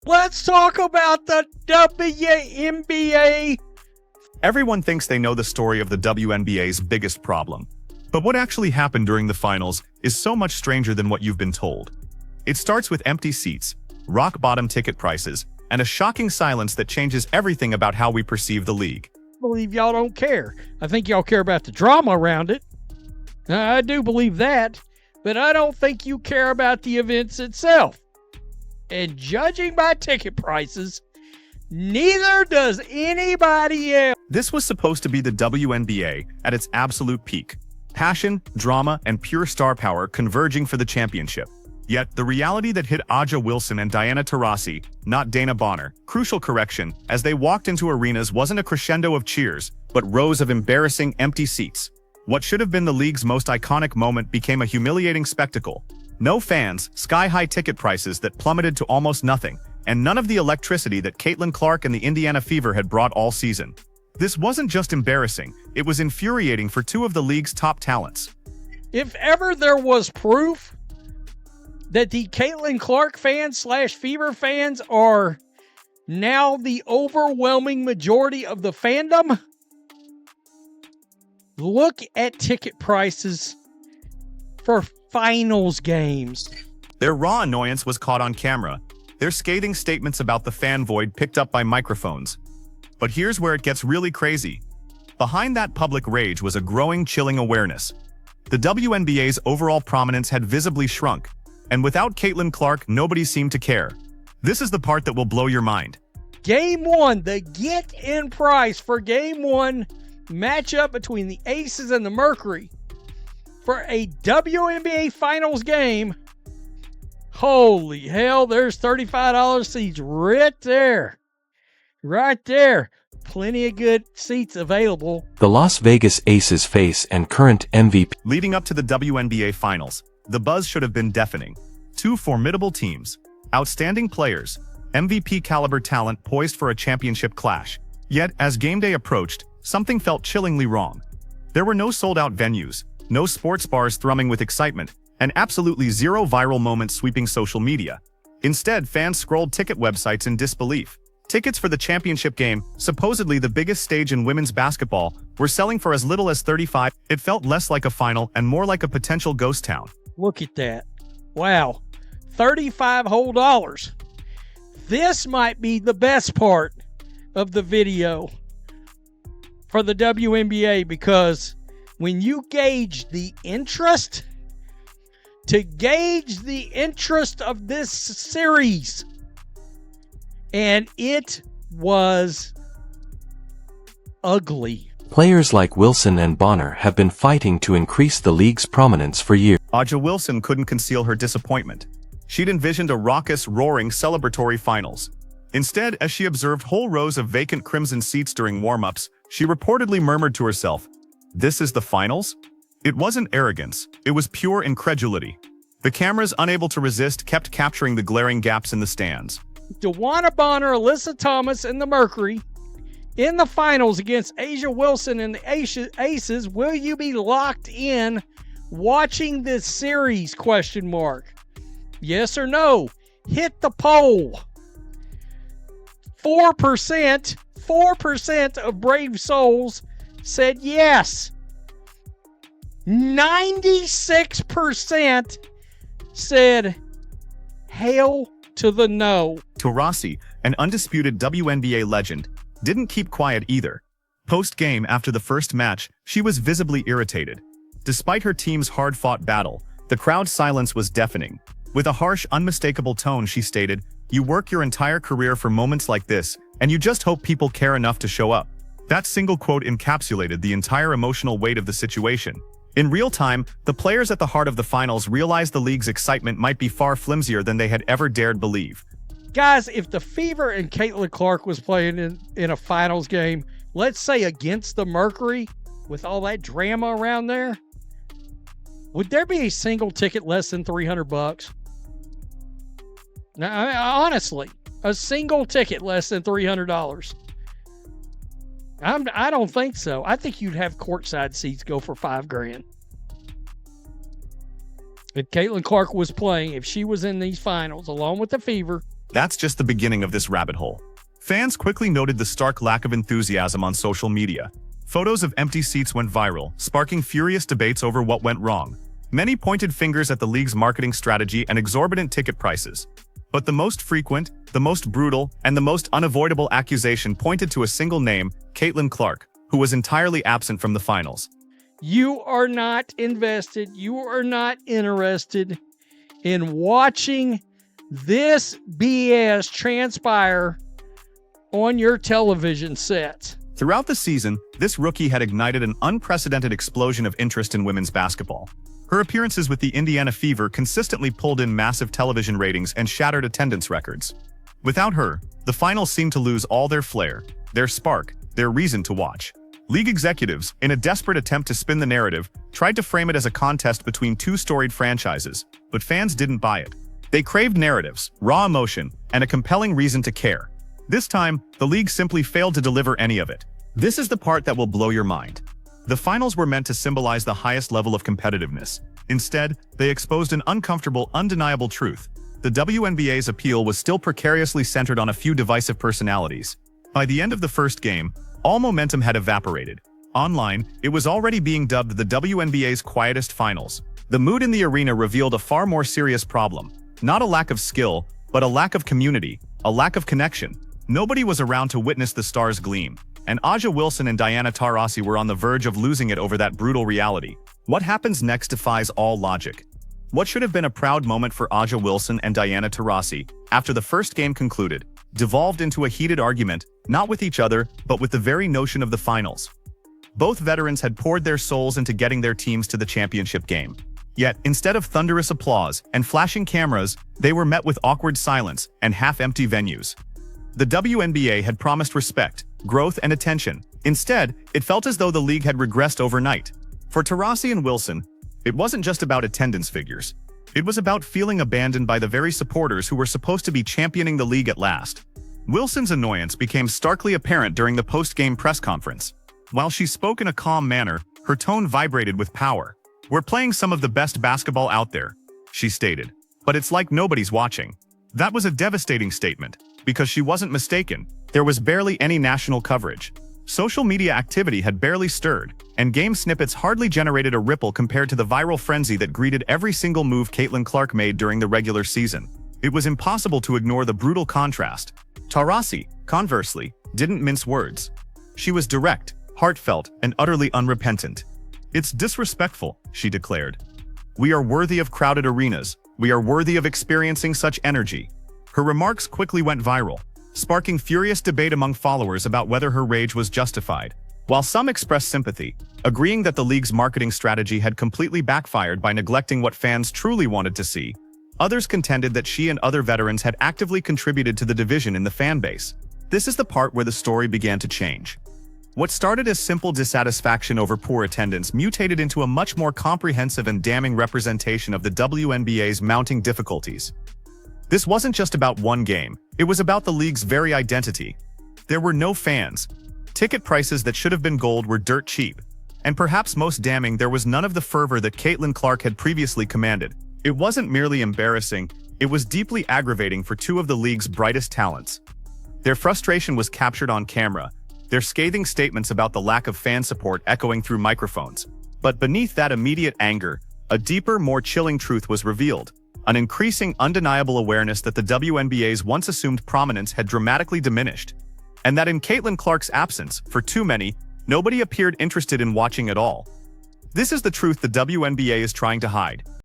Let's talk about the WNBA. Everyone thinks they know the story of the WNBA's biggest problem. But what actually happened during the finals is so much stranger than what you've been told. It starts with empty seats, rock-bottom ticket prices, and a shocking silence that changes everything about how we perceive the league. I believe y'all don't care. I think y'all care about the drama around it. I do believe that, but I don't think you care about the events itself. And judging by ticket prices, neither does anybody else. This was supposed to be the WNBA at its absolute peak. Passion, drama, and pure star power converging for the championship. Yet, the reality that hit Aja Wilson and Diana Taurasi, not Dana Bonner, crucial correction, as they walked into arenas wasn't a crescendo of cheers, but rows of embarrassing empty seats. What should have been the league's most iconic moment became a humiliating spectacle. No fans, sky-high ticket prices that plummeted to almost nothing, and none of the electricity that Caitlin Clark and the Indiana Fever had brought all season. This wasn't just embarrassing, it was infuriating for two of the league's top talents. If ever there was proof that the Caitlin Clark fans / Fever fans are now the overwhelming majority of the fandom, look at ticket prices for finals games. Their raw annoyance was caught on camera, their scathing statements about the fan void picked up by microphones. But here's where it gets really crazy. Behind that public rage was a growing, chilling awareness. The WNBA's overall prominence had visibly shrunk, and without Caitlin Clark, nobody seemed to care. This is the part that will blow your mind. Game 1, the get-in price for Game 1 matchup between the Aces and the Mercury for a WNBA Finals game. Holy hell, there's $35 seats right there. Right there. Plenty of good seats available. The Las Vegas Aces face and current MVP. Leading up to the WNBA Finals, the buzz should have been deafening. Two formidable teams, outstanding players, MVP-caliber talent poised for a championship clash. Yet, as game day approached, something felt chillingly wrong. There were no sold-out venues, no sports bars thrumming with excitement, and absolutely zero viral moments sweeping social media. Instead, fans scrolled ticket websites in disbelief. Tickets for the championship game, supposedly the biggest stage in women's basketball, were selling for as little as $35. It felt less like a final and more like a potential ghost town. Look at that. Wow. $35 whole dollars. This might be the best part of the video for the WNBA, because when you gauge the interest, to gauge the interest of this series, and it was ugly. Players like Wilson and Bonner have been fighting to increase the league's prominence for years. Aja Wilson couldn't conceal her disappointment. She'd envisioned a raucous, roaring, celebratory finals. Instead, as she observed whole rows of vacant crimson seats during warm-ups, she reportedly murmured to herself, "This is the finals?" It wasn't arrogance, it was pure incredulity. The cameras, unable to resist, kept capturing the glaring gaps in the stands. DeWanna Bonner, Alyssa Thomas, and the Mercury in the finals against Aja Wilson and the Aces. Will you be locked in watching this series? ? Yes or no? Hit the poll. 4% of brave souls said yes. 96% said hail to the no. Taurasi, an undisputed WNBA legend, didn't keep quiet either. Post-game after the first match, she was visibly irritated. Despite her team's hard-fought battle, the crowd's silence was deafening. With a harsh, unmistakable tone, she stated, "You work your entire career for moments like this, and you just hope people care enough to show up." That single quote encapsulated the entire emotional weight of the situation. In real time, the players at the heart of the finals realized the league's excitement might be far flimsier than they had ever dared believe. Guys, if the Fever and Caitlin Clark was playing in a finals game, let's say against the Mercury, with all that drama around there, would there be a single ticket less than $300? Now, I mean, honestly, a single ticket less than $300. I don't think so. I think you'd have courtside seats go for $5,000. If Caitlin Clark was playing, if she was in these finals along with the Fever, That's just the beginning of this rabbit hole. Fans quickly noted the stark lack of enthusiasm on social media. Photos of empty seats went viral, sparking furious debates over what went wrong. Many pointed fingers at the league's marketing strategy and exorbitant ticket prices. But the most frequent, the most brutal, and the most unavoidable accusation pointed to a single name, Caitlin Clark, who was entirely absent from the finals. You are not invested. You are not interested in watching this BS transpire on your television sets. Throughout the season, this rookie had ignited an unprecedented explosion of interest in women's basketball. Her appearances with the Indiana Fever consistently pulled in massive television ratings and shattered attendance records. Without her, the finals seemed to lose all their flair, their spark, their reason to watch. League executives, in a desperate attempt to spin the narrative, tried to frame it as a contest between two storied franchises, but fans didn't buy it. They craved narratives, raw emotion, and a compelling reason to care. This time, the league simply failed to deliver any of it. This is the part that will blow your mind. The finals were meant to symbolize the highest level of competitiveness. Instead, they exposed an uncomfortable, undeniable truth. The WNBA's appeal was still precariously centered on a few divisive personalities. By the end of the first game, all momentum had evaporated. Online, it was already being dubbed the WNBA's quietest finals. The mood in the arena revealed a far more serious problem. Not a lack of skill, but a lack of community, a lack of connection. Nobody was around to witness the stars gleam, and A'ja Wilson and Diana Taurasi were on the verge of losing it over that brutal reality. What happens next defies all logic. What should have been a proud moment for A'ja Wilson and Diana Taurasi, after the first game concluded, devolved into a heated argument, not with each other, but with the very notion of the finals. Both veterans had poured their souls into getting their teams to the championship game. Yet, instead of thunderous applause and flashing cameras, they were met with awkward silence and half-empty venues. The WNBA had promised respect, growth, and attention. Instead, it felt as though the league had regressed overnight. For Taurasi and Wilson, it wasn't just about attendance figures. It was about feeling abandoned by the very supporters who were supposed to be championing the league at last. Wilson's annoyance became starkly apparent during the post-game press conference. While she spoke in a calm manner, her tone vibrated with power. "We're playing some of the best basketball out there," she stated. "But it's like nobody's watching." That was a devastating statement, because she wasn't mistaken. There was barely any national coverage. Social media activity had barely stirred, and game snippets hardly generated a ripple compared to the viral frenzy that greeted every single move Caitlin Clark made during the regular season. It was impossible to ignore the brutal contrast. Taurasi, conversely, didn't mince words. She was direct, heartfelt, and utterly unrepentant. "It's disrespectful," she declared. "We are worthy of crowded arenas. We are worthy of experiencing such energy." Her remarks quickly went viral, sparking furious debate among followers about whether her rage was justified. While some expressed sympathy, agreeing that the league's marketing strategy had completely backfired by neglecting what fans truly wanted to see, others contended that she and other veterans had actively contributed to the division in the fan base. This is the part where the story began to change. What started as simple dissatisfaction over poor attendance mutated into a much more comprehensive and damning representation of the WNBA's mounting difficulties. This wasn't just about one game, it was about the league's very identity. There were no fans. Ticket prices that should have been gold were dirt cheap. And perhaps most damning, there was none of the fervor that Caitlin Clark had previously commanded. It wasn't merely embarrassing, it was deeply aggravating for two of the league's brightest talents. Their frustration was captured on camera, their scathing statements about the lack of fan support echoing through microphones. But beneath that immediate anger, a deeper, more chilling truth was revealed. An increasing, undeniable awareness that the WNBA's once assumed prominence had dramatically diminished. And that in Caitlin Clark's absence, for too many, nobody appeared interested in watching at all. This is the truth the WNBA is trying to hide.